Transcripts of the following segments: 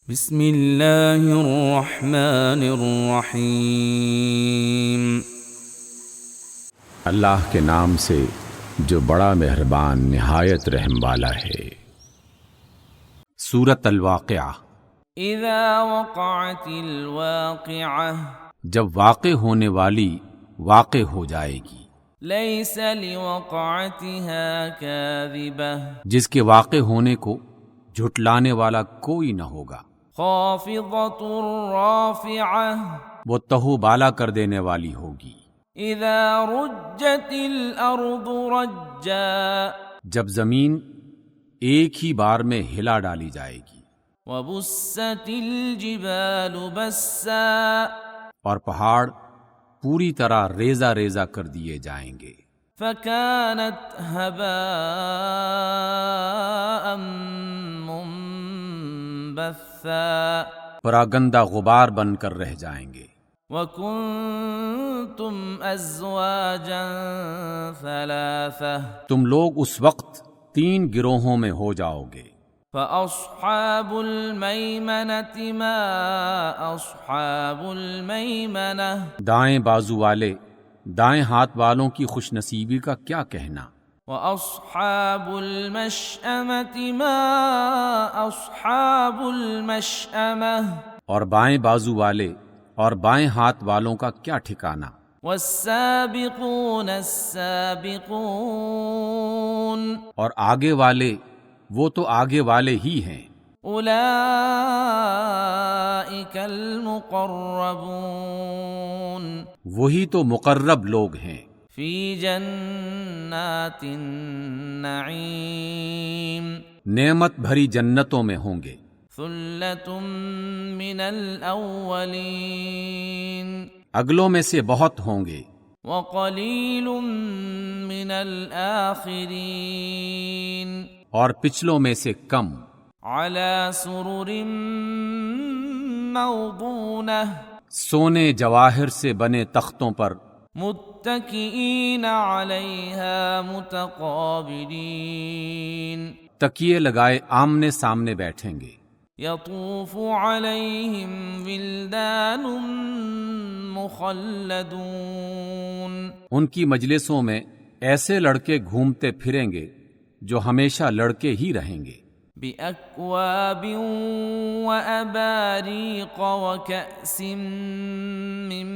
بسم اللہ الرحمن الرحیم۔ اللہ کے نام سے جو بڑا مہربان نہایت رحم والا ہے۔ سورۃ الواقعہ۔ اذا وقعت الواقعہ، جب واقع ہونے والی واقع ہو جائے گی، لیس لوقعتها کاذبہ، جس کے واقع ہونے کو جھٹلانے والا کوئی نہ ہوگا، خافضۃ رافعہ، وہ تہو بالا کر دینے والی ہوگی۔ اذا رجت الارض رجا، جب زمین ایک ہی بار میں ہلا ڈالی جائے گی، وبست الجبال بسا، اور پہاڑ پوری طرح ریزہ ریزہ کر دیے جائیں گے، فكانت هباء منبثا، پراگندہ غبار بن کر رہ جائیں گے۔ وكنتم ازواجا ثلاثة، تم لوگ اس وقت 3 گروہوں میں ہو جاؤ گے، فأصحاب الميمنة ما أصحاب الميمنة، دائیں بازو والے دائیں ہاتھ والوں کی خوش نصیبی کا کیا کہنا، وأصحاب المشأمة ما أصحاب المشأمة، اور بائیں بازو والے اور بائیں ہاتھ والوں کا کیا ٹھکانہ۔ والسابقون السابقون، اور آگے والے وہ تو آگے والے ہی ہیں، أولئك المقربون، وہی تو مقرب لوگ ہیں، في جنات النعيم، نعمت بھری جنتوں میں ہوں گے، ثلة من الأولين، اگلوں میں سے بہت ہوں گے، وقليل من الآخرين، اور پچھلوں میں سے کم، على سرر موضونة، سونے جواہر سے بنے تختوں پر، متكئين عليها متقابلين، تکیے لگائے آمنے سامنے بیٹھیں گے، يطوف عليهم ولدان مخلدون، ان کی مجلسوں میں ایسے لڑکے گھومتے پھریں گے جو ہمیشہ لڑکے ہی رہیں گے، بأكواب وأباريق وكأس من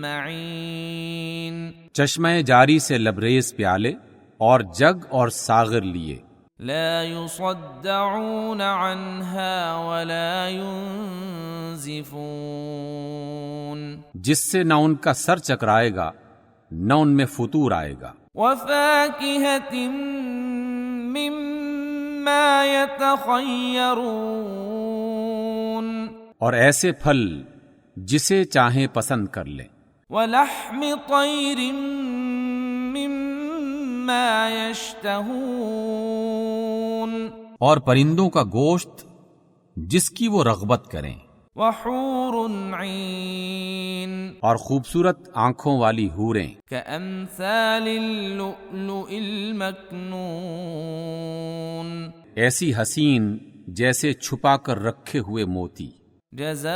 معين، چشمہ جاری سے لبریز پیالے اور جگ اور ساغر لیے، لا يصدعون عنها ولا ينزفون، جس سے نہ ان کا سر چکرائے گا نہ ان میں فطور آئے گا، وفاكهة مما يتخيرون، اور ایسے پھل جسے چاہیں پسند کر لیں، ولحم طير مما يشتهون، اور پرندوں کا گوشت جس کی وہ رغبت کریں، وحور عين، اور خوبصورت آنکھوں والی حوریں، كأمثال اللؤلؤ المكنون، ایسی حسین جیسے چھپا کر رکھے ہوئے موتی، جزاء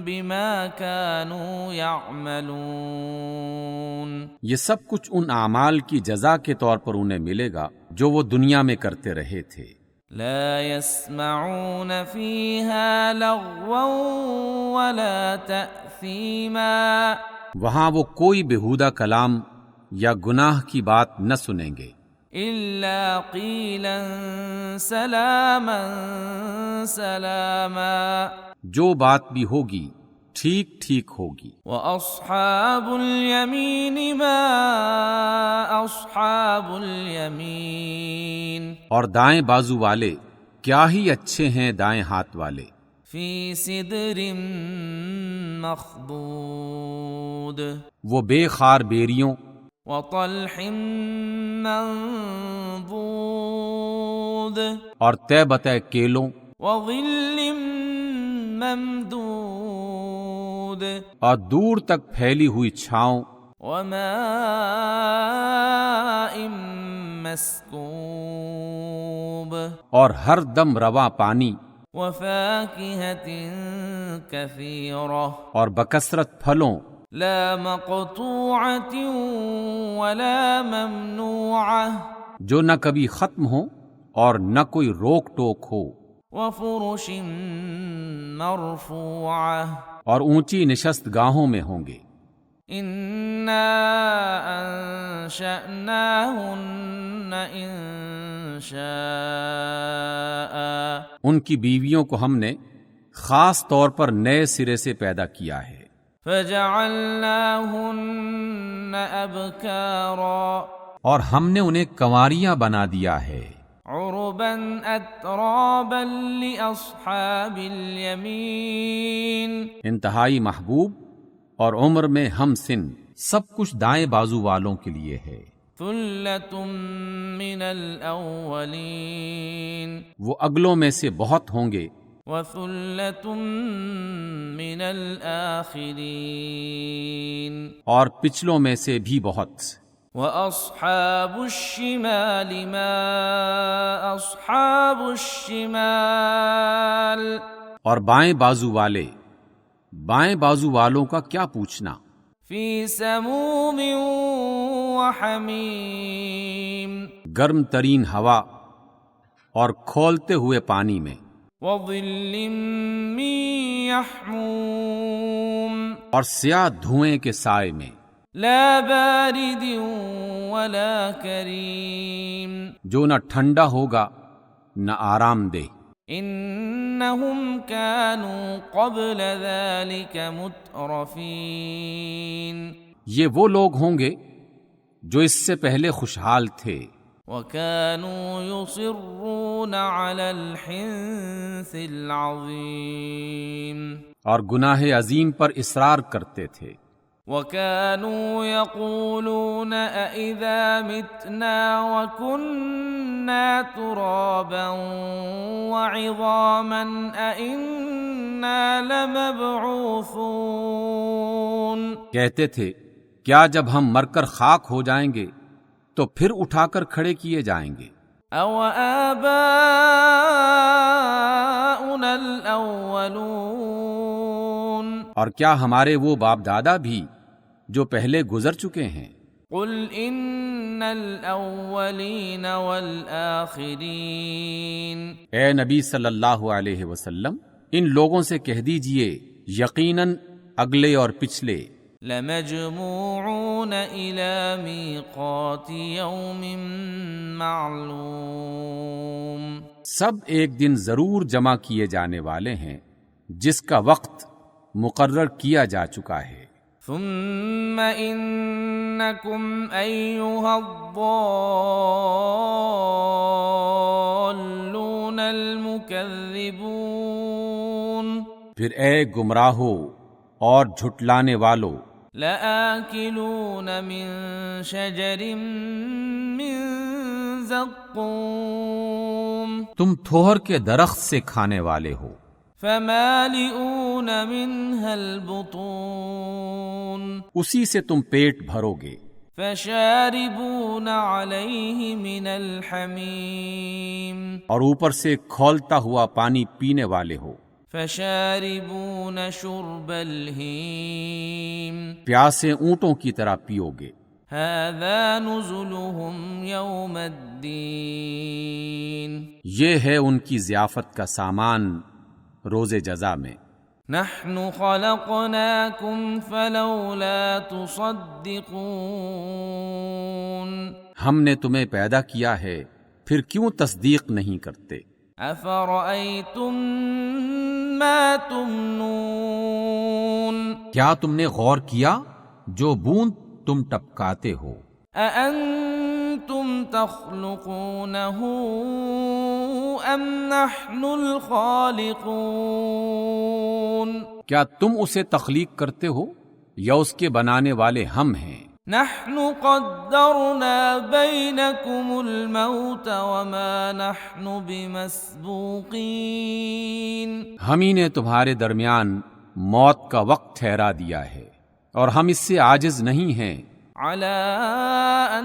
بما كانوا يعملون، یہ سب کچھ ان اعمال کی جزا کے طور پر انہیں ملے گا جو وہ دنیا میں کرتے رہے تھے۔ لا يسمعون فيها لغوا ولا تأثيما، وہاں وہ کوئی بےہودہ کلام یا گناہ کی بات نہ سنیں گے، إلا قيلا سلاما سلاما، جو بات بھی ہوگی ٹھیک ٹھیک ہوگی۔ وأصحاب اليمين ما أصحاب اليمين، اور دائیں بازو والے کیا ہی اچھے ہیں دائیں ہاتھ والے، في سدر مخضود، وہ بے خار بیریوں وطلح منضود، اور طے بتہ کیلوں وظل ممدود، اور دور تک پھیلی ہوئی چھاؤں، وماء مسكوب اور ہر دم رواں پانی وفاكهة كثيرة اور بکثرت پھلوں لا مقطوعة ولا ممنوعة جو نہ کبھی ختم ہو اور نہ کوئی روک ٹوک ہو، وفرش مرفوعة اور اونچی نشست گاہوں میں ہوں گے۔ إنا أنشأناهن إنشاء ان کی بیویوں کو ہم نے خاص طور پر نئے سرے سے پیدا کیا ہے۔ فجعلناهن أبكارا اور ہم نے انہیں کنواریاں بنا دیا ہے، عربا أترابا لأصحاب اليمين انتہائی محبوب اور عمر میں ہم سن، سب کچھ دائیں بازو والوں کے لیے ہے۔ ثلة من الأولين وہ اگلوں میں سے بہت ہوں گے وثلة من الآخرين اور پچھلوں میں سے بھی بہت۔ وأصحاب الشمال ما أصحاب الشمال اور بائیں بازو والوں کا کیا پوچھنا، في سموم وحميم گرم ترین ہوا اور کھولتے ہوئے پانی میں، وظل من يحموم اور سیاہ دھوئیں کے سائے میں، لا بارد ولا كريم جو نہ ٹھنڈا ہوگا نہ آرام دہ۔ انہم كانوا قبل ذلك مترفین یہ وہ لوگ ہوں گے جو اس سے پہلے خوشحال تھے، وكانوا يصرون على الحنث العظیم اور گناہ عظیم پر اصرار کرتے تھے۔ وكانوا يقولون أإذا متنا وكنا ترابا وعظاما أإنا لمبعوثون کہتے تھے کیا جب ہم مر کر خاک ہو جائیں گے تو پھر اٹھا کر کھڑے کیے جائیں گے؟ أو آباؤنا الأولون اور کیا ہمارے وہ باپ دادا بھی جو پہلے گزر چکے ہیں؟ قل إن الأولين والآخرين اے نبی صلی اللہ علیہ وسلم، ان لوگوں سے کہہ دیجئے یقیناً اگلے اور پچھلے لمجموعون إلى ميقات يوم معلوم سب ایک دن ضرور جمع کیے جانے والے ہیں جس کا وقت مقرر کیا جا چکا ہے۔ ثم إنكم أيها الضالون المكذبون پھر اے گمراہو اور جھٹلانے والو، لآكلون من شجر من زقوم تم تھوہر کے درخت سے کھانے والے ہو، فمالئون منها البطون اسی سے تم پیٹ بھرو گے، فشاربون عليه من الحمیم اور اوپر سے کھولتا ہوا پانی پینے والے ہو، فشاربون شرب الہیم پیاسے اونٹوں کی طرح پیو گے۔ هذا نزلهم يوم الدین یہ ہے ان کی ضیافت کا سامان روز جزا میں۔ نحن خلقناكم فلولا تصدقون ہم نے تمہیں پیدا کیا ہے پھر کیوں تصدیق نہیں کرتے؟ افرأيتم ما تمنون کیا تم نے غور کیا جو بوند تم ٹپکاتے ہو؟ أأنتم تخلقونه أم نحن الخالقون کیا تم اسے تخلیق کرتے ہو یا اس کے بنانے والے ہم ہیں؟ نحن قدرنا بينكم الموت وما نحن بمسبوقين ہم ہی نے تمہارے درمیان موت کا وقت ٹھہرا دیا ہے اور ہم اس سے عاجز نہیں ہیں على أن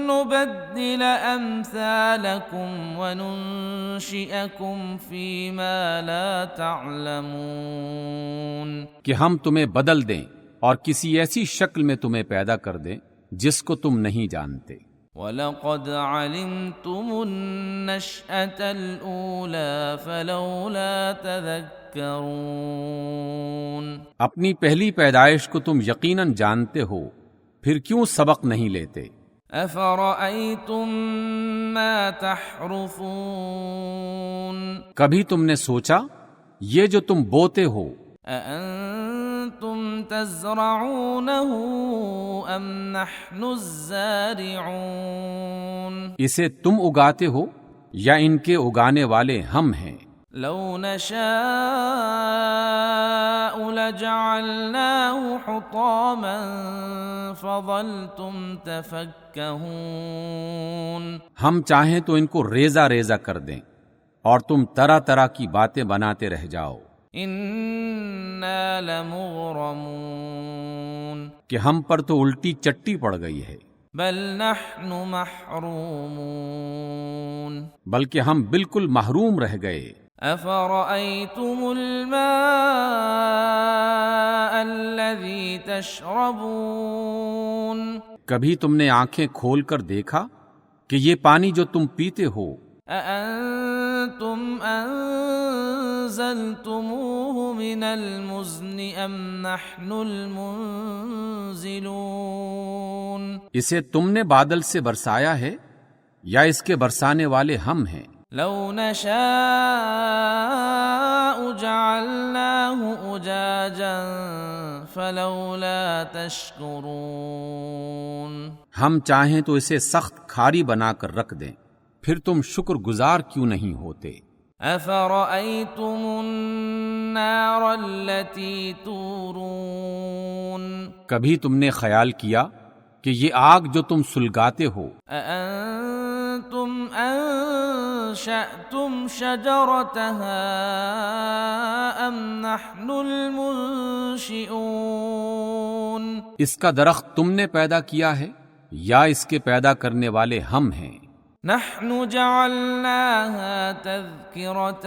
نبدل أمثالكم وننشئكم فيما لا تعلمون، کہ ہم تمہیں بدل دیں اور کسی ایسی شکل میں تمہیں پیدا کر دیں جس کو تم نہیں جانتے۔ وَلَقَدْ عَلِمْتُمُ النَّشْأَةَ الْأُولَى فَلَوْلَا تَذَكَّرُونَ، اپنی پہلی پیدائش کو تم یقیناً جانتے ہو، پھر کیوں سبق نہیں لیتے؟ أَفَرَأَيْتُم مَّا تَحْرُثُونَ، کبھی تم نے سوچا یہ جو تم بوتے ہو، أَأَنتُمْ تَزْرَعُونَهُ أَمْ نَحْنُ الزَّارِعُونَ، اسے تم اگاتے ہو یا ان کے اگانے والے ہم ہیں؟ لَوْ نَشَاءُ لَجَعَلْنَاهُ حُطَامًا فَظَلْتُمْ تَفَكَّهُونَ، ہم چاہیں تو ان کو ریزہ ریزہ کر دیں اور تم طرح طرح کی باتیں بناتے رہ جاؤ إِنَّا لَمُغْرَمُونَ، کہ ہم پر تو الٹی چٹی پڑ گئی ہے، بَلْ نَحْنُ مَحْرُومُونَ، بلکہ ہم بالکل محروم رہ گئے۔ أَفَرَأَيْتُمُ الْمَاءَ الَّذِي تَشْرَبُونَ، کبھی تم نے آنکھیں کھول کر دیکھا کہ یہ پانی جو تم پیتے ہو، أَأَنتُمْ أَنزَلْتُمُوهُ مِنَ الْمُزْنِ أَمْ نَحْنُ الْمُنزِلُونَ، اسے تم نے بادل سے برسایا ہے یا اس کے برسانے والے ہم ہیں؟ لَوْ نَشَاءُ جَعَلْنَاهُ أُجَاجًا فَلَوْلَا تَشْكُرُونَ، ہم چاہیں تو اسے سخت کھاری بنا کر رکھ دیں، پھر تم شکر گزار کیوں نہیں ہوتے؟ أَفَرَأَيْتُمُ النَّارَ الَّتِي تُورُونَ، کبھی تم نے خیال کیا کہ یہ آگ جو تم سلگاتے ہو، أَأَنتُمْ أَنشَأْتُمْ شَجَرَتَهَا أَمْ نَحْنُ الْمُنشِئُونَ، اس کا درخت تم نے پیدا کیا ہے یا اس کے پیدا کرنے والے ہم ہیں؟ نحن جعلناها تذكرة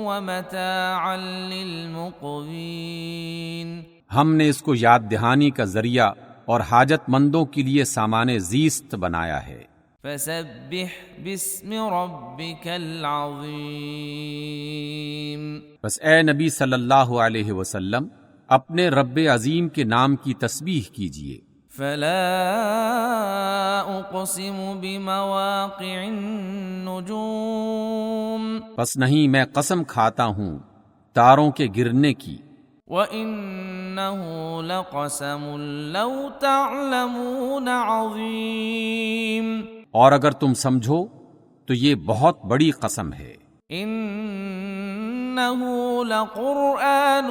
ومتاعا للمقوين، ہم نے اس کو یاد دہانی کا ذریعہ اور حاجت مندوں کے لیے سامان زیست بنایا ہے۔ فسبح باسم ربك العظیم، بس اے نبی صلی اللہ علیہ وسلم اپنے رب عظیم کے نام کی تسبیح کیجیے۔ فلا اقسم بمواقع النجوم، بس نہیں میں قسم کھاتا ہوں تاروں کے گرنے کی۔ وَإِنَّهُ لَقَسَمٌ لَوْ تَعْلَمُونَ عَظِيمٌ، اور اگر تم سمجھو تو یہ بہت بڑی قسم ہے۔ إِنَّهُ لَقُرْآنٌ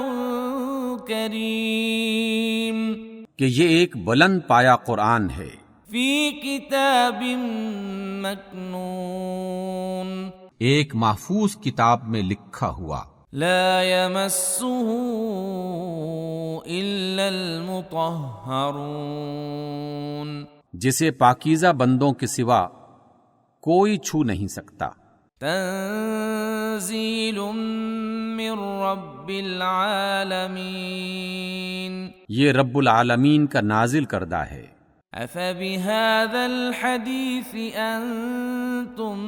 كَرِيمٌ، کہ یہ ایک بلند پایا قرآن ہے، فِي كِتَابٍ مَّكْنُونٍ، ایک محفوظ کتاب میں لکھا ہوا، لا يمسه إلا المطهرون، جسے پاکیزہ بندوں کے سوا کوئی چھو نہیں سکتا۔ تنزیل من رب العالمین، یہ رب العالمین کا نازل کردہ ہے۔ افبهذا الحدیث انتم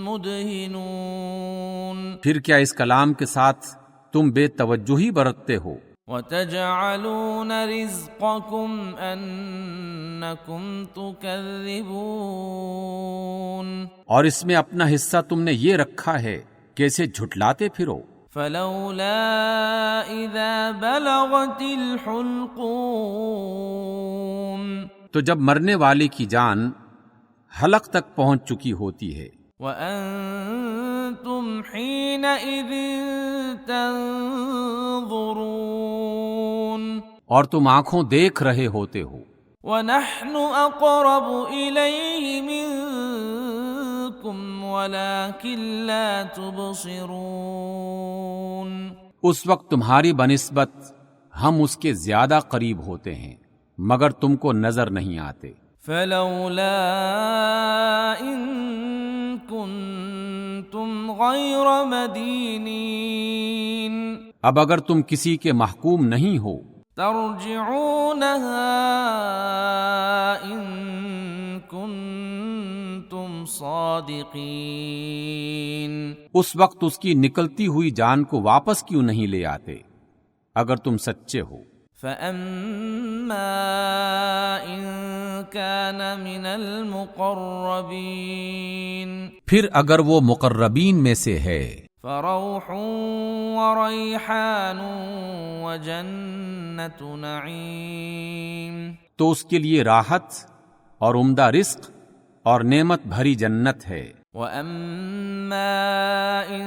مدہنون، پھر کیا اس کلام کے ساتھ تم بے توجہی برتتے ہو؟ وتجعلون رزقكم انکم تکذبون، اور اس میں اپنا حصہ تم نے یہ رکھا ہے کہ اسے جھٹلاتے پھرو۔ فلولا اذا بلغت الحلقوم، تو جب مرنے والے کی جان حلق تک پہنچ چکی ہوتی ہے، وَأَنتُمْ حِينَئِذٍ تَنظُرُونَ، اور تم آنکھوں دیکھ رہے ہوتے ہو۔ وَنَحْنُ أَقْرَبُ إِلَيْهِ مِنكُمْ وَلَكِنْ لَا تُبْصِرُونَ، اس وقت تمہاری بنسبت ہم اس کے زیادہ قریب ہوتے ہیں مگر تم کو نظر نہیں آتے۔ فلولا ان کنتم غیر مدینین، اب اگر تم کسی کے محکوم نہیں ہو ترجعونها ان کنتم صادقین، اس وقت اس کی نکلتی ہوئی جان کو واپس کیوں نہیں لے آتے اگر تم سچے ہو؟ فَأَمَّا إِن كَانَ مِنَ الْمُقَرَّبِينَ، پھر اگر وہ مقربین میں سے ہے فَرَوْحٌ وَرَيْحَانٌ وَجَنَّةُ نَعِيمٍ، تو اس کے لیے راحت اور عمدہ رزق اور نعمت بھری جنت ہے۔ وَأَمَّا إِن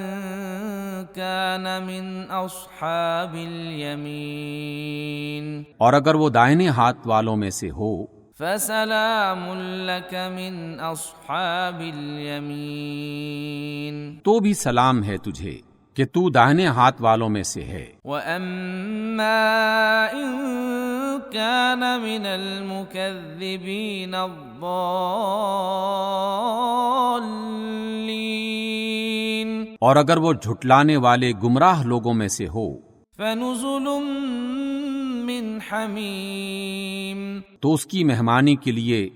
كَانَ مِنْ أَصْحَابِ الْيَمِينِ، اور اگر وہ دائنے ہاتھ والوں میں سے ہو فَسَلَامٌ لَكَ مِنْ أَصْحَابِ الْيَمِينِ، تو بھی سلام ہے تجھے کہ تو دائنے ہاتھ والوں میں سے ہے۔ وَأَمَّا إِن كَانَ مِنَ الْمُكَذِّبِينَ الضَّالِّينَ، اور اگر وہ جھٹلانے والے گمراہ لوگوں میں سے ہو فَنُزُلٌ مِّنْ حَمِيمٍ، تو اس کی مہمانی کے لیے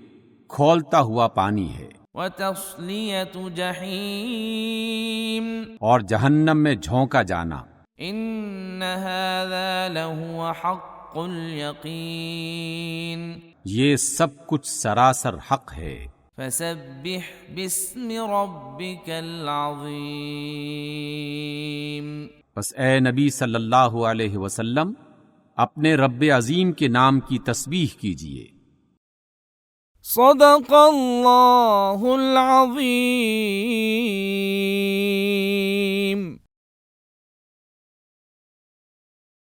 کھولتا ہوا پانی ہے، وَتَصْلِيَةُ جَحِيمٍ، اور جہنم میں جھونکا جانا۔ إِنَّ هَذَا لَهُوَ حَقُّ الْيَقِينِ، یہ سب کچھ سراسر حق ہے۔ فَسَبِّحْ بِاسْمِ رَبِّكَ الْعَظِيمِ، بس اے نبی صلی اللہ علیہ وسلم اپنے رب عظیم کے نام کی تسبیح کیجیے۔ صدق اللہ العظیم۔